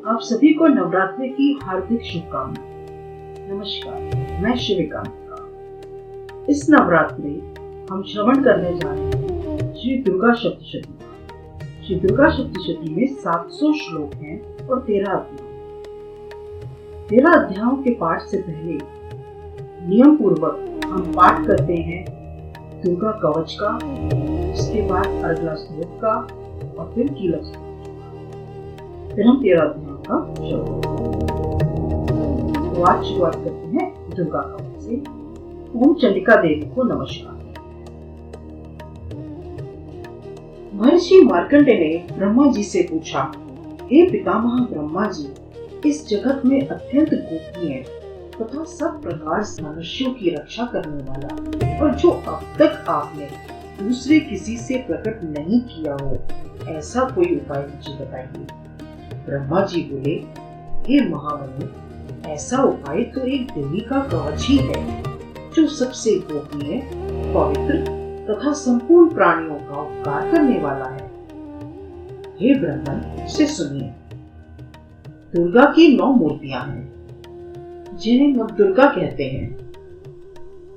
आप सभी को नवरात्रि की हार्दिक शुभकामनाएं। नमस्कार, मैं शिविका। इस नवरात्रि हम श्रवण करने जा रहे हैं श्री दुर्गा सप्तशती। श्री दुर्गा सप्तशती में 700 श्लोक हैं और 13 अध्याय। 13 अध्यायों के पाठ से पहले नियम पूर्वक हम पाठ करते हैं दुर्गा कवच का, उसके बाद अर्गला स्तोत्र का और फिर कीलक स्तोत्र। फिर हम 13 अध्यायों का श्रवण। तो आज शुरुआत करते हैं दुर्गा कवच से। ओम चंडिका देवी को नमस्कार। महर्षि मार्कंडेय ने ब्रह्मा जी से पूछा, हे पितामह ब्रह्मा जी, इस जगत में अत्यंत गोपनीय तथा सब प्रकार से मनुष्यों की रक्षा करने वाला और जो अब तक आपने दूसरे किसी से प्रकट नहीं किया हो, ऐसा कोई उपाय मुझे बताइए। ब्रह्मा जी बोले, हे महामुनि, ऐसा उपाय तो एक देवी का कवच ही है जो सबसे गोपनीय, पवित्र तथा संपूर्ण प्राणियों का उपकार करने वाला है। हे ब्राह्मण, से सुनिए। दुर्गा की 9 मूर्तियां हैं जिन्हें नव दुर्गा कहते हैं।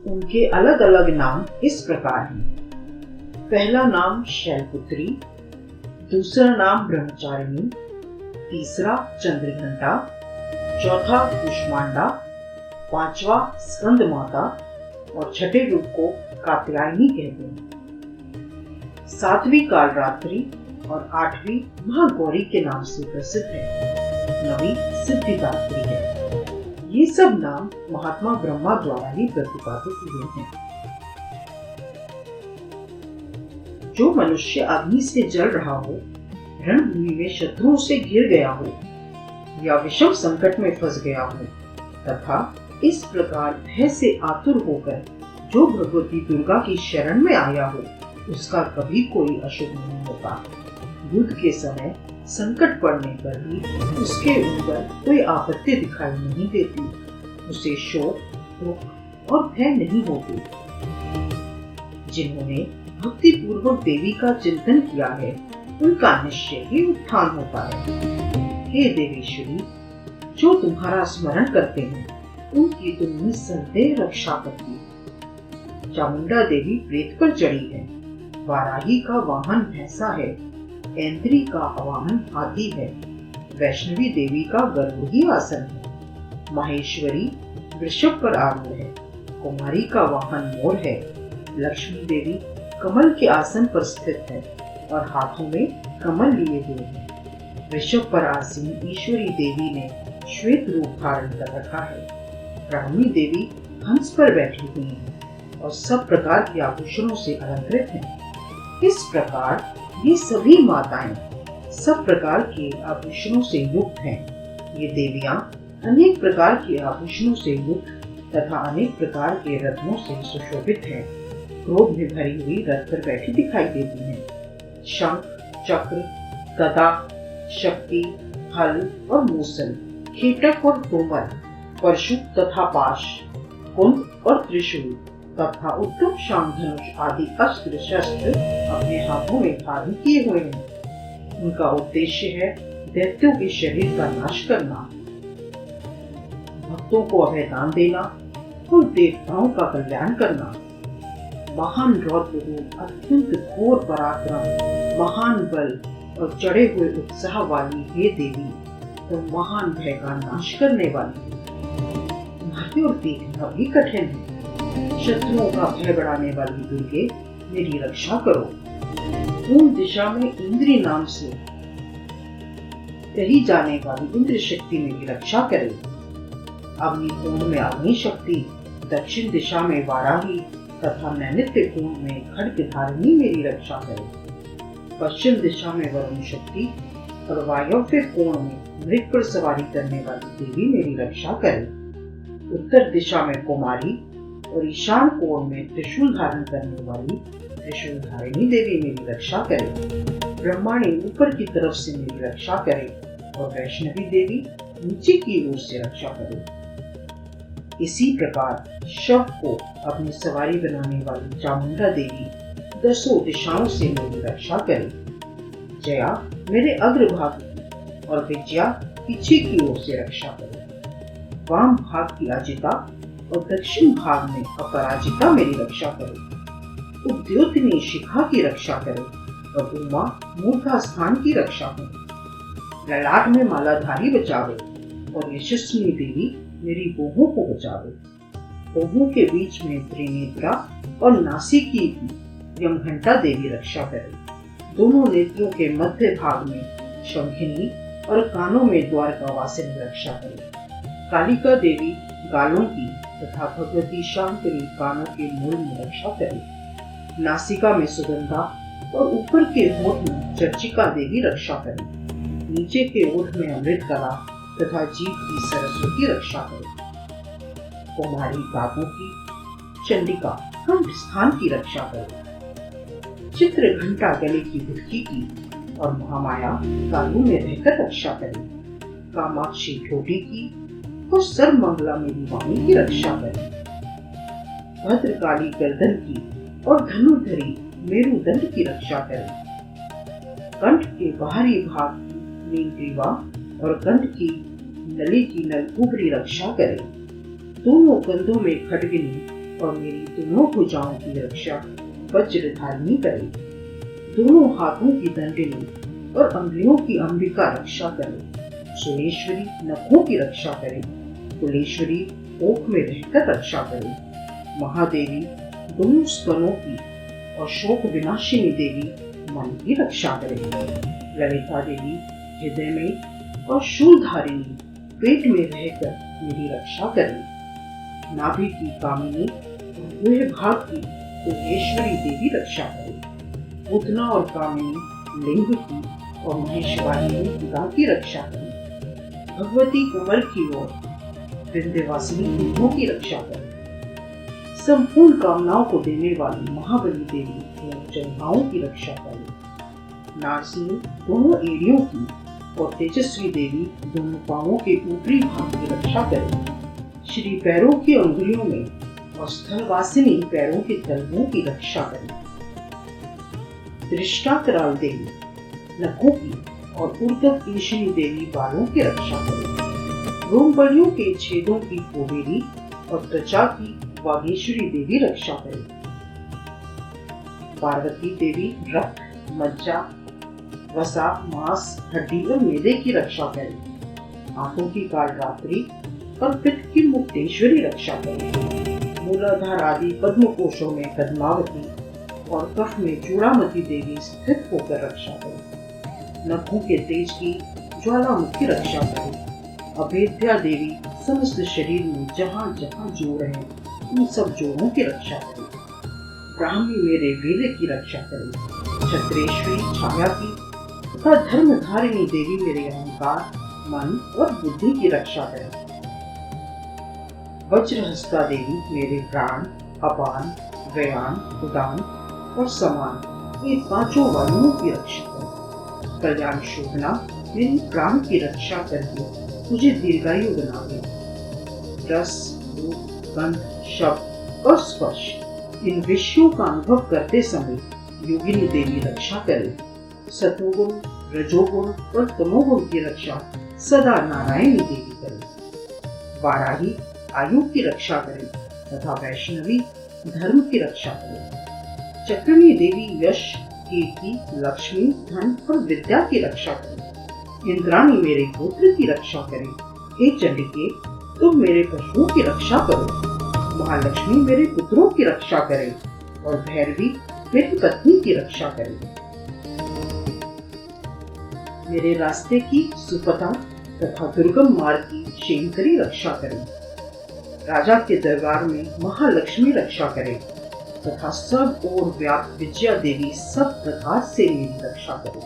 उनके अलग अलग नाम इस प्रकार हैं। पहला नाम शैलपुत्री, दूसरा नाम ब्रह्मचारिणी, तीसरा चंद्रघंटा, चौथा कुष्मांडा, पांचवा स्कंद माता और छठे रूप को कात्यायनी कहते हैं। 7वीं कालरात्रि और 8वीं महागौरी के नाम से प्रसिद्ध है। 9वीं सिद्धिदात्री है। ये सब नाम महात्मा ब्रह्मा द्वारा ही प्रतिपादित हुए हैं। जो मनुष्य अग्नि से जल रहा हो, रणभूमि में शत्रुओं से घिर गया हो या विषम संकट में फंस गया हो तथा इस प्रकार भय से आतुर होकर जो भगवती दुर्गा की शरण में आया हो, उसका कभी कोई अशुभ नहीं होता। युद्ध के समय संकट पड़ने पर भी उसके ऊपर कोई आपत्ति दिखाई नहीं देती। उसे शोक, दुख और भय नहीं होती। जिन्होंने भक्ति पूर्वक देवी का चिंतन किया है, उनका निश्चय ही उत्थान होता है। हे देवेश्वरी, जो तुम्हारा स्मरण करते हैं, उनकी तुम निस्संदेह रक्षा करती हो। चामुंडा देवी प्रेत पर चढ़ी है। वाराही का वाहन भैंसा है। ऐन्द्री का वाहन हाथी है। वैष्णवी देवी का गरुड़ आसन है। माहेश्वरी वृषभ पर आरूढ़ है। कुमारी का वाहन मोर है। लक्ष्मी देवी कमल के आसन पर स्थित है और हाथों में कमल लिए हुए हैं। वृषभ पर आसीन ईश्वरी देवी ने श्वेत रूप धारण कर रखा है। ब्राह्मी देवी हंस पर बैठी हुई है और सब प्रकार के आभूषणों से अलंकृत हैं। इस प्रकार ये सभी माताएं सब प्रकार के आभूषणों से युक्त हैं। ये देवियां अनेक प्रकार के आभूषणों से युक्त तथा अनेक प्रकार के रत्नों से सुशोभित हैं। क्रोध में भरी हुई रथ पर बैठी दिखाई देती हैं। शंख, चक्र, गदा, शक्ति, हल और मूसल, खेटक और तोमर, परशु तथा पाश, कुंद और त्रिशूल तथा उत्तम शांग धनुष आदि अस्त्र शस्त्र अपने हाथों में धारण किए हुए हैं। उनका उद्देश्य है दैत्यों के शरीर का नाश करना, भक्तों को अभयदान देना और देवताओं का कल्याण करना। महान रौद्र रूप, अत्यंत घोर पराक्रम, महान बल और चढ़े हुए उत्साह वाली हे देवी, तो महान भय का नाश करने वाली है। तुम्हारी ओर देखना भी कठिन है। शत्रुओं का भय बढ़ाने वाली दुर्गे, मेरी रक्षा करो। पूर्व दिशा में इंद्री नाम से कही जाने वाली इंद्र शक्ति मेरी रक्षा करे। अग्नि कुंड में अग्नि शक्ति, दक्षिण दिशा में वाराही तथा नैनित्य कुंड में खड्ग धारिणी मेरी रक्षा करे। पश्चिम दिशा में वरुण शक्ति और वायव्य कोण में मृग पर सवारी करने वाली देवी मेरी रक्षा करे। उत्तर दिशा में कुमारी और ईशान कोण में त्रिशूल धारण करने वाली त्रिशूल धारिणी देवी मेरी रक्षा करे। ब्रह्माणी ऊपर की तरफ से मेरी रक्षा करे और वैष्णवी देवी नीचे की ओर से रक्षा करे। इसी प्रकार शव को अपनी सवारी बनाने वाली चामुंडा देवी 10 दिशाओं से मेरी रक्षा करे। जया मेरे अग्रभाग की और विजया पीछे की ओर से रक्षा करे। वाम भाग की अजिता और दक्षिण भाग में अपराजिता मेरी रक्षा करे। उद्योतनी शिखा की रक्षा करे और उमा मूर्धा स्थान की रक्षा करे। ललाट में मालाधारी बचावे और यशस्विनी देवी मेरी बोहों को बचावे। बोहों के बीच में त्रिनेत्रा और नासिकी की यमघंटा देवी रक्षा करे। दोनों नेत्रों के मध्य भाग में शंखिनी और कानों में द्वारकावासिनी रक्षा करे। कालिका देवी गालों की तथा भगवती शांकरी कानों के मूल में रक्षा करे। नासिका में सुगंधा और ऊपर के होठ में चर्चिका देवी रक्षा करे। नीचे के ओठ में अमृतकला तथा जीभ की सरस्वती रक्षा करे। कुमारी काबू की चंडिका कंठ स्थान की रक्षा करे। चित्र घंटा गले की गुटकी की और महामाया कालू में रहकर रक्षा करे। कामाक्षी ठोटी की और सर्वमंगला मेरी वाणी की रक्षा करे। भद्रकाली गर्दन की और धनुर्धरी मेरुदंड की रक्षा करे। कंठ के बाहरी भाग की नीलग्रीवा और कंठ की नली की नलकुबरी रक्षा करे। दोनों कंधों में खड्गिनी और मेरी दोनों भुजाओं की रक्षा वज्रधारिणी करे। दोनों हाथों की दंडिनी और अंगुलियों की अंबिका रक्षा करे। सुरेश्वरी नखों की रक्षा करे। कुलेश्वरी ओठ में रहकर रक्षा करे। महादेवी दोनों स्तनों की और शोक विनाशिनी देवी मन की रक्षा करे। ललिता देवी हृदय में और शूलधारिणी पेट में रहकर मेरी रक्षा करे। नाभि की कामिनी और गुह भाग की योगेश्वरी देवी रक्षा करे। पूतना और कामिनी लिंग की और महेश्वरी पिता की रक्षा करे। भगवती कमल की ओर विंध्यवासिनी लिंगों की रक्षा करे। संपूर्ण कामनाओं को देने वाली महाबली देवी जन्माओं की रक्षा करे। नारसिंह दोनों एड़ियों की और तेजस्वी देवी दोनों पांवों के ऊपरी भाग की रक्षा करे। श्री पैरों की अंगुलियों में और स्थलवासिनी पैरों के तलवों की रक्षा करे। दृष्टाकराल देवी नखों की और ऊर्ध्व ईशिनी देवी बालों की रक्षा करे। रोमबलियों के छेदों की कोवेरी और त्वचा की वागेश्वरी देवी रक्षा करे। पार्वती देवी रक्त, मज्जा, वसा, मांस, हड्डी और मेदे की रक्षा करे। आंखों की कालरात्रि और पित्त की मुक्तेश्वरी रक्षा करे। मूलाधार आदि पद्म कोशों में पद्मावती और कफ में चूड़ामती देवी स्थित होकर रक्षा करे। नखों के तेज की ज्वालामुखी रक्षा करे। अभेद्या देवी समस्त शरीर में जहाँ जहाँ जोड़ है उन सब जोड़ों की रक्षा करे। ब्राह्मी मेरे वीर्य की रक्षा करे। छत्रेश्वरी छाया की तथा धर्मधारिणी देवी मेरे अहंकार, मन और बुद्धि की रक्षा करे। वज्रहस्ता देवी मेरे प्राण, अपान, व्यान, उदान और समान ये पांचों वायुओं की रक्षा करे। कल्याण शोभना मेरी प्राण की रक्षा करके मुझे दीर्घायु बनावे। रस, रूप, गंध, शब्द और स्पर्श इन विषयों का अनुभव करते समय योगिनी देवी रक्षा करे। सतोगुण, रजोगुण और तमोगुण की रक्षा सदा नारायणी देवी करे। वाराही आयु की रक्षा करे तथा वैष्णवी धर्म की रक्षा करे। चक्रणी देवी यश, कीर्ति, लक्ष्मी, धन और विद्या की रक्षा करे। इंद्राणी मेरे पुत्र की रक्षा करे। हे चंडिके तुम मेरे पशुओं की रक्षा करो। महालक्ष्मी मेरे पुत्रों की रक्षा करे और भैरवी मेरी पत्नी की रक्षा करे। मेरे रास्ते की सुपथा तथा दुर्गम मार्ग की शेंकरी रक्षा करे। राजा के दरबार में महालक्ष्मी रक्षा करे तथा सब ओर व्याप्त विजया देवी सब प्रकार से मेरी रक्षा करे।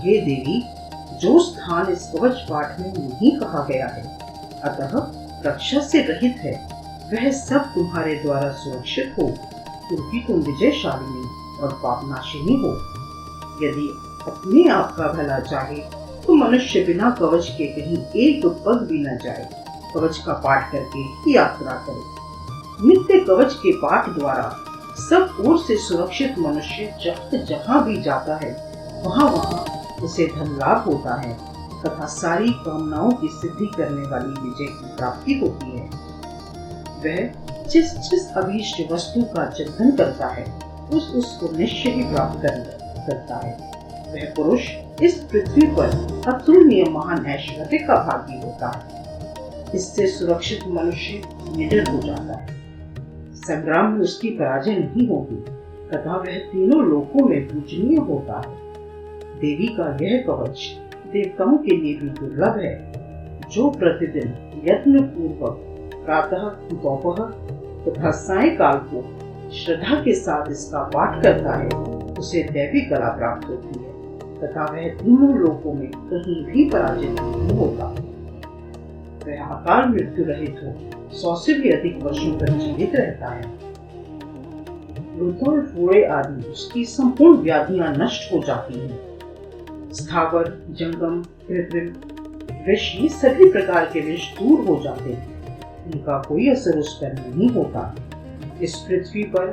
हे देवी जो स्थान इस कवच पाठ में नहीं कहा गया है अतः रक्षा से रहित है वह सब तुम्हारे द्वारा सुरक्षित हो, क्योंकि तुम विजयशालिनी और पापनाशिनी हो। यदि अपने आप का भला चाहे तो मनुष्य बिना कवच के कहीं एक पग भी न जाए, कवच का पाठ करके ही यात्रा करे। नित्य कवच के पाठ द्वारा सब ओर से सुरक्षित मनुष्य जहाँ भी जाता है वहाँ उसे धन लाभ होता है तथा सारी कामनाओं की सिद्धि करने वाली विजय की प्राप्ति होती है। वह जिस जिस अभीष्ट वस्तु का चिंतन करता है उसको निश्चय ही प्राप्त करता है। वह पुरुष इस पृथ्वी पर अतुलनीय महान ऐश्वर्य का भागी होता है। इससे सुरक्षित मनुष्य निडर हो जाता है। संग्राम में उसकी पराजय नहीं होगी तथा वह तीनों लोकों में पूजनीय होता है। देवी का यह कवच देवताओं के लिए भी दुर्लभ है। जो प्रतिदिन यत्न पूर्वक प्रातः, दोपहर तथा सायंकाल को श्रद्धा के साथ इसका पाठ करता है उसे दैवी कला प्राप्त होती है तथा वह तीनों लोकों में कहीं भी पराजित नहीं होता। वह अकाल मृत्यु रहित हो 100 से भी अधिक वर्षों तक जीवित रहता है। लुथर, फोड़े आदि उसकी संपूर्ण व्याधियां नष्ट हो जाती हैं। स्थावर, जंगम, कृत्रिम विष ये सभी प्रकार के विष दूर हो जाते हैं। उनका कोई असर उस पर नहीं होता। इस पृथ्वी पर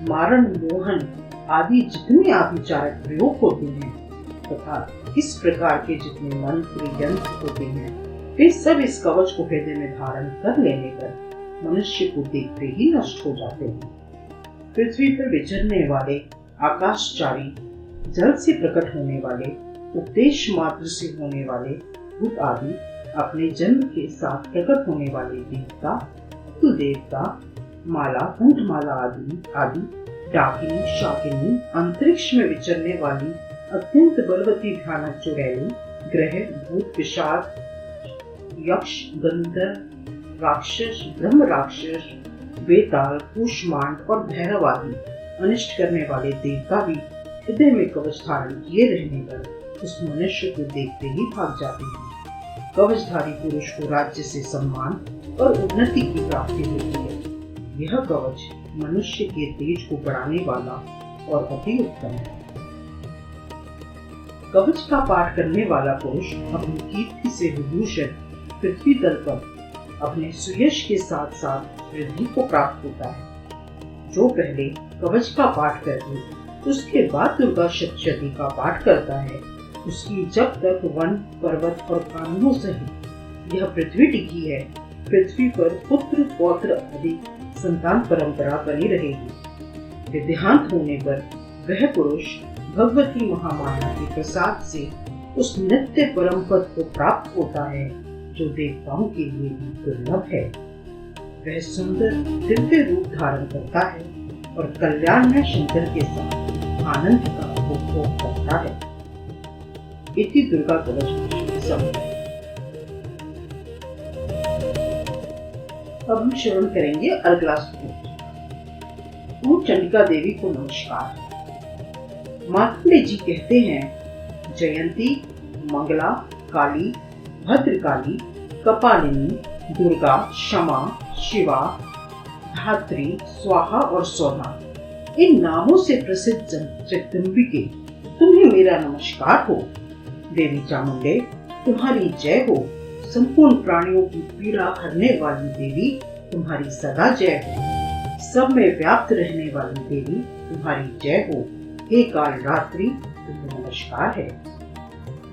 मारण, मोहन आदि जितने आभिचारक प्रयोग होते हैं तथा इस प्रकार के जितने मंत्र, यंत्र होते हैं वे सब इस कवच को हृदय में धारण कर लेने पर मनुष्य को देखते ही नष्ट हो जाते हैं। पृथ्वी पर विचरने वाले आकाशचारी, जल से प्रकट होने वाले, उपदेश मात्र से होने वाले भूत आदि, अपने जन्म के साथ प्रकट होने वाले देवता, कुलदेवता, माला, कंठमाला आदि, डाकिनी, शाकिनी, अंतरिक्ष में विचरने वाली अत्यंत बलवती भयानक चुड़ैलें, ग्रह, भूत, पिशाच, यक्ष, गंधर्व, राक्षस, ब्रह्म राक्षस, बेताल, कूष्मांड और भैरव आदि अनिष्ट करने वाले देवता भी हृदय में कवच धारण किए रहने पर उस मनुष्य को देखते ही भाग जाते हैं। कवचधारी पुरुष को राज्य से सम्मान और उन्नति की प्राप्ति होती है। यह कवच मनुष्य के तेज को बढ़ाने वाला और अति उत्तम है। कवच का पाठ करने वाला पुरुष अपनी कीर्ति से विभूषित पृथ्वी तल पर अपने सुयश के साथ साथ वृद्धि को प्राप्त होता है। जो पहले कवच का पाठ करके उसके बाद दुर्गा सप्तशती का पाठ करता है, उसकी जब तक वन, पर्वत और कानूनों सहित यह पृथ्वी टिकी है, पृथ्वी पर पुत्र, पौत्र आदि संतान परंपरा बनी रहेगी। देहांत होने पर वह पुरुष भगवती महामाया के प्रसाद से उस नित्य परम पद को प्राप्त होता है जो देवताओं के लिए भी दुर्लभ है। वह सुंदर दिव्य रूप धारण करता है और कल्याण में शंकर के साथ आनंद का उपभोग करता है। इति दुर्गा कवच सब। अब हम श्रवण करेंगे अगला स्तोत्र। ओम चंडिका देवी को नमस्कार। मार्कंडेय जी कहते हैं, जयंती, मंगला, काली, भद्रकाली, कपालिनी, दुर्गा, क्षमा, शिवा, धात्री, स्वाहा और सौधा, इन नामों से प्रसिद्ध जगदम्बिके तुम्हें मेरा नमस्कार हो। देवी चामुंडे तुम्हारी जय हो। संपूर्ण प्राणियों की पीड़ा हरने वाली देवी तुम्हारी सदा जय हो। सब में व्याप्त रहने वाली देवी तुम्हारी जय हो। हे काल रात्रि तुम्हें नमस्कार है।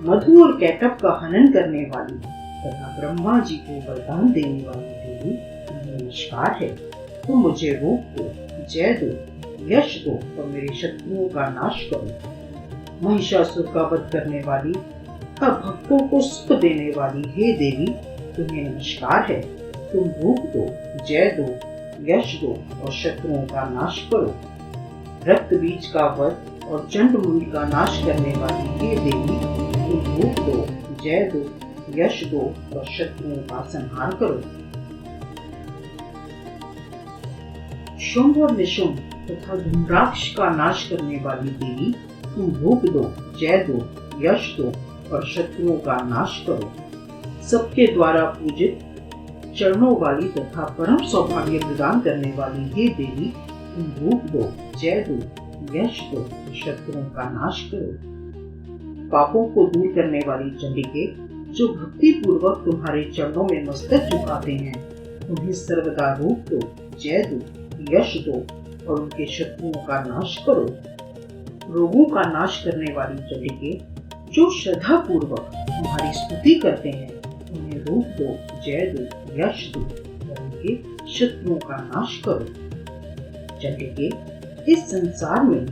मधु और कैटअप का हनन करने वाली तथा ब्रह्मा जी को वरदान देने वाली देवी तुम्हें नमस्कार है। तुम मुझे रूप दो, जय दो, यश दो और मेरे शत्रुओं का नाश करो। महिषासुर का वध करने वाली और भक्तों को सुख देने वाली हे देवी तुम्हें नमस्कार है। तुम रूप दो, जय दो, यश दो और शत्रुओं का नाश करो। रक्त बीज का वध और चंड मुंड का नाश करने वाली हे देवी तुम रूप दो, जय दो, यश दो और शत्रुओं का संहार करो। शुंभ और निशुंभ तथा धूम्राक्ष का नाश करने वाली देवी तुम रूप दो, जय दो, यश दो और शत्रुओं का नाश करो। सबके द्वारा पूजित, चरणों वाली तथा परम सौभाग्य प्रदान करने वाली हे देवी तुम रूप दो, जय दो, यश दो और शत्रुओं का नाश करो। पापों को दूर करने वाली चंडिके जो भक्ति पूर्वक तुम्हारे चरणों में मस्तक झुकाते हैं, उन्हें सर्वदा रूप दो, जय दो, यश दो और उनके शत्रुओं का नाश करो। रोगों का नाश करने वाली चंडिके जो श्रद्धा पूर्वक तुम्हारी स्तुति करते हैं उन्हें रूप दो, जय दो, यश दो और उनके शत्रुओं का नाश करो। चंडिके, इस संसार में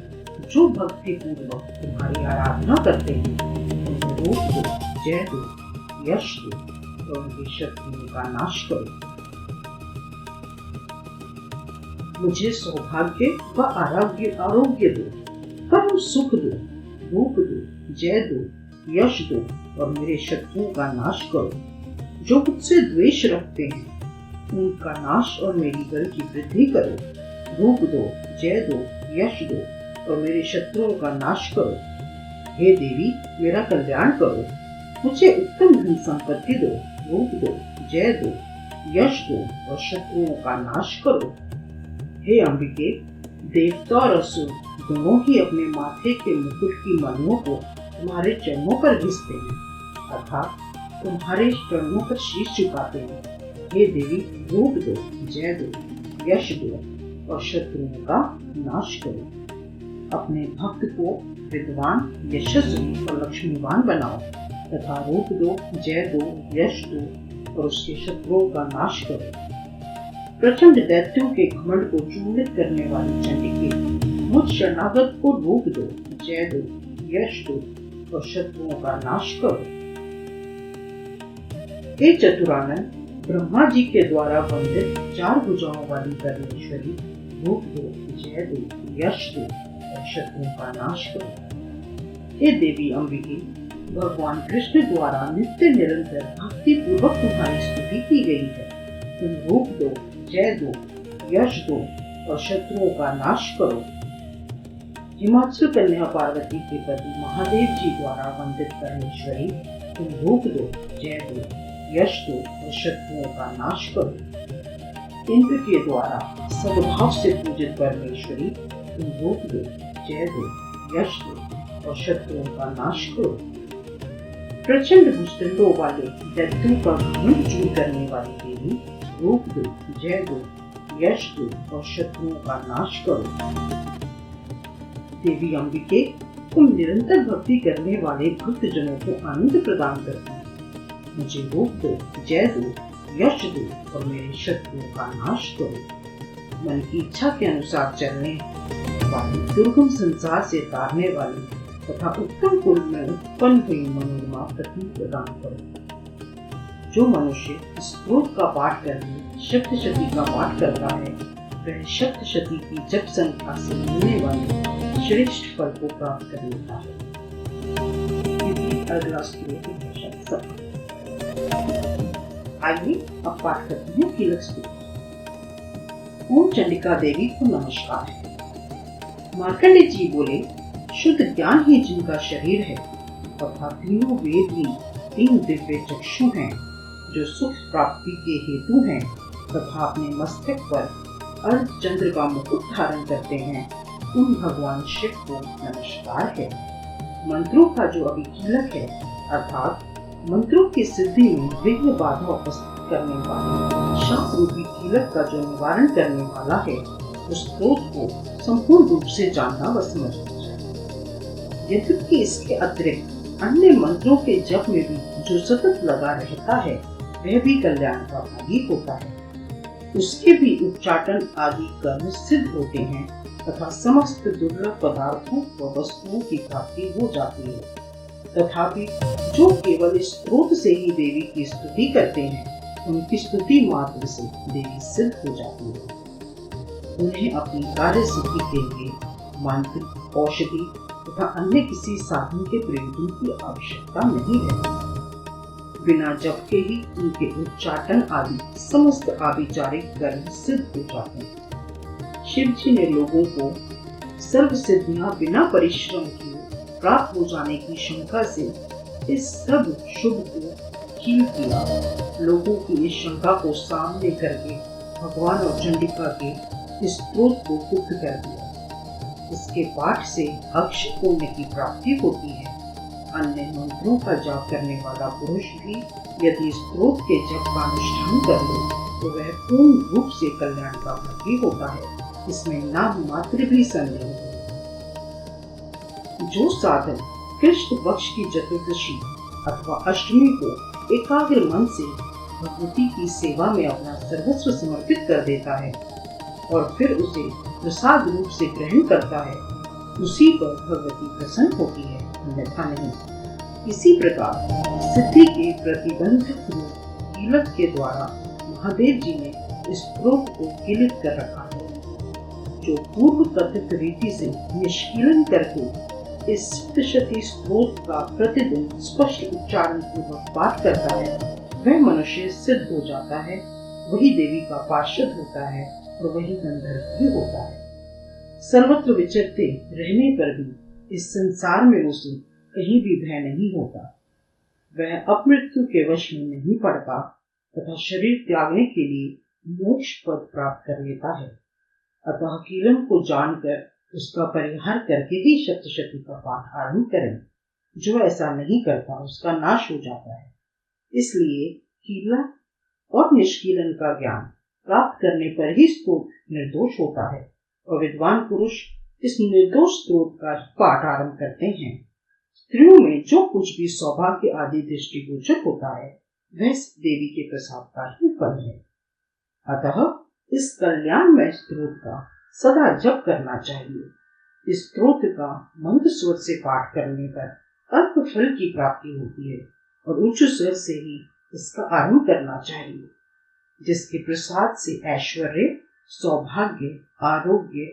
जो भक्ति पूर्वक तुम्हारी आराधना करते हैं उन्हें रूप दो, जय दो, यश दो और उनके शत्रुओं का नाश करो। मुझे सौभाग्य व आरोग्य दो, परम सुख दो, रूप दो, जय दो, यश दो और मेरे शत्रुओं का नाश करो। जो मुझसे द्वेष रखते हैं उनका नाश और मेरी बल की वृद्धि करो। रूप दो, जय दो, यश दो और मेरे शत्रुओं का नाश करो। हे देवी, मेरा कल्याण करो। मुझे उत्तम धन संपत्ति दो। रूप दो, जय दो, यश दो और शत्रुओं का नाश करो। हे अंबिके, देवता और असुर दोनों ही अपने माथे के मुकुट की मणियों को तुम्हारे चरणों पर घिसते हैं, अर्थात तुम्हारे चरणों पर शीश झुकाते हैं। हे देवी, रूप दो, जय दो, यश दो और शत्रुओं का नाश करो। अपने भक्त को विद्वान, यशस्वी और लक्ष्मीवान बनाओ तथा रूप दो, जय दो, यश दो और उसके शत्रुओं का नाश करो। प्रचंड दैत्यों के घमंड को चूर्णित करने वाली चंडिके, मुझ शरणागत को रूप दो, जय दो, यश दो और शत्रुओं का नाश करो। हे चतुरानन, ब्रह्मा जी के द्वारा वंदित 4 भुजाओं वाली परमेश्वरी, रूप दो, जय दो, यश दो और शत्रुओं का नाश करो। हे देवी अंबिके, भगवान कृष्ण द्वारा नित्य निरंतर भक्ति पूर्वक तुम्हारी स्तुति की गई है। तुम रूप दो, जय दो, यश दो और शत्रुओं का नाश करो। हिमाचल कन्या पार्वती के पति महादेव जी द्वारा वंदित परमेश्वरी, तुम रूप दो, जय दो, यश दो और शत्रुओं का नाश करो। इंद्र के द्वारा सद्भाव से पूजित परमेश्वरी, तुम रूप दो, जय दो, यश दो और शत्रुओं का नाश करो। प्रचंड भुजदंडों वाले दैत्यों का घमंड दूर करने वाली देवी, रूप दो, जय दो, यश दो और शत्रुओं का नाश करो। देवी अंबिके, तुम निरंतर भक्ति करने वाले भक्त जनों को आनंद प्रदान करती हो। मुझे रूप दो, जय दो, यश दो और मेरे शत्रुओं का नाश करो। मन की इच्छा के अनुसार चलने वाली, दुर्गम संसार से तारने वाली तथा उत्तम कुल में उत्पन्न हुई मनोरमा पत्नी प्रदान करो। जो मनुष्य स्तोत्र का पाठ करके सप्तशती का पाठ करता है वह सप्तशती की जप संख्या से मिलने वाले श्रेष्ठ फल को प्राप्त कर लेता है। अगला स्तोत्र है। आइए अब पाठ करते हैं कीलक स्तोत्र। ओम चंडिका देवी को नमस्कार है। मार्कंडेय जी बोले, शुद्ध ज्ञान ही जिनका शरीर है तथा तीनों वेद ही 3 दिव्य चक्षु हैं जो सुख प्राप्ति के हेतु हैं तथा अपने मस्तक पर अर्ध चंद्र का मुकुट धारण करते हैं, उन भगवान शिव को नमस्कार है। मंत्रों का जो अभिकीलक है अर्थात मंत्रों की सिद्धि में विघ्न बाधा उपस्थित करने वाला शाप रूपी कीलक का जो निवारण करने वाला है, उस स्तोत्र को संपूर्ण रूप से जानना व समझना चाहिए। यद्यपि इसके अतिरिक्त अन्य मंत्रों के जप में भी जो सतत लगा रहता है वह भी कल्याण का भागी होता है। उसके भी उच्चाटन आदि कर्म सिद्ध होते हैं तथा समस्त दुर्लभ पदार्थों व वस्तुओं की प्राप्ति हो जाती है। तथापि जो केवल इस स्रोत से ही देवी की स्तुति करते हैं उनकी स्तुति मात्र से देवी सिद्ध हो जाती है। उन्हें अपनी कार्य सिद्धि के लिए मंत्र, औषधि तथा अन्य किसी साधन के प्रयोजन की आवश्यकता नहीं है। बिना जप के ही उनके उच्चाटन आदि समस्त आभिचारिक कर्म सिद्ध हो जाते हैं। शिव जी ने लोगों को सर्व सिद्धियां बिना परिश्रम किए प्राप्त हो जाने की शंका से इस सब शुभ को हील किया। लोगों की इस शंका को सामने करके भगवान और चंडिका के इस स्तोत्र को गुप्त कर दिया। इसके पाठ से अक्षय पुण्य की प्राप्ति होती है। अन्य मंत्रों का जाप करने वाला पुरुष भी यदि स्तोत्र के जप का अनुष्ठान कर ले तो वह पूर्ण रूप से कल्याण का भागी होता है। इसमें नाम मात्र भी संदेह है। जो साधन कृष्ण पक्ष की चतुर्दशी अथवा अष्टमी को एकाग्र मन से भगवती की सेवा में अपना सर्वस्व समर्पित कर देता है और फिर उसे प्रसाद रूप से ग्रहण करता है, उसी पर भगवती प्रसन्न होती है, अन्यथा नहीं। इसी प्रकार सिद्धि के प्रतिबंधक रूप कीलक के द्वारा महादेव जी ने इस स्त्रोत को कीलित कर रखा है, जो पूर्व कथित रीति से निष्कीलन करके इस सप्तशती स्त्रोत का प्रतिदिन स्पष्ट उच्चारण पूर्वक पाठ करता है, वह मनुष्य सिद्ध हो जाता है, वही देवी का पार्षद होता है और वही गंधर्व भी होता है। सर्वत्र विचरते रहने पर भी इस संसार में उसे कहीं भी भय नहीं होता। वह अपमृत्यु के वश में नहीं पड़ता तथा शरीर त्यागने के लिए मोक्ष पद प्राप्त कर लेता है। अतः कीलन को जानकर उसका परिहार करके ही सप्तशती का पाठ आरंभ करें। जो ऐसा नहीं करता उसका नाश हो जाता है। इसलिए कीलन और निष्कीलन का ज्ञान प्राप्त करने पर ही स्तोत्र निर्दोष होता है और विद्वान पुरुष इस निर्दोष स्तोत्र का पाठ आरंभ करते हैं। स्त्रियों में जो कुछ भी सौभाग्य आदि दृष्टिगोचर होता है वह देवी के प्रसाद का ही फल है। अतः इस कल्याणमय स्तोत्र का सदा जप करना चाहिए। इस स्तोत्र का मंद स्वर से पाठ करने पर अल्प फल की प्राप्ति होती है और उच्च स्वर से ही इसका आरंभ करना चाहिए, जिसके प्रसाद से ऐश्वर्य, सौभाग्य, आरोग्य,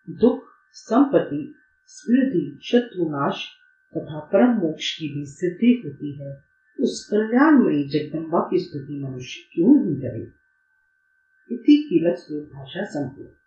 दुख, संपत्ति, समृद्धि, शत्रुनाश तथा परम मोक्ष की भी सिद्धि होती है। उस कल्याणमयी जगदम्बा की स्तुति मनुष्य क्यों नहीं करे। इति कीलक स्तोत्र भाषा संपूर्ण।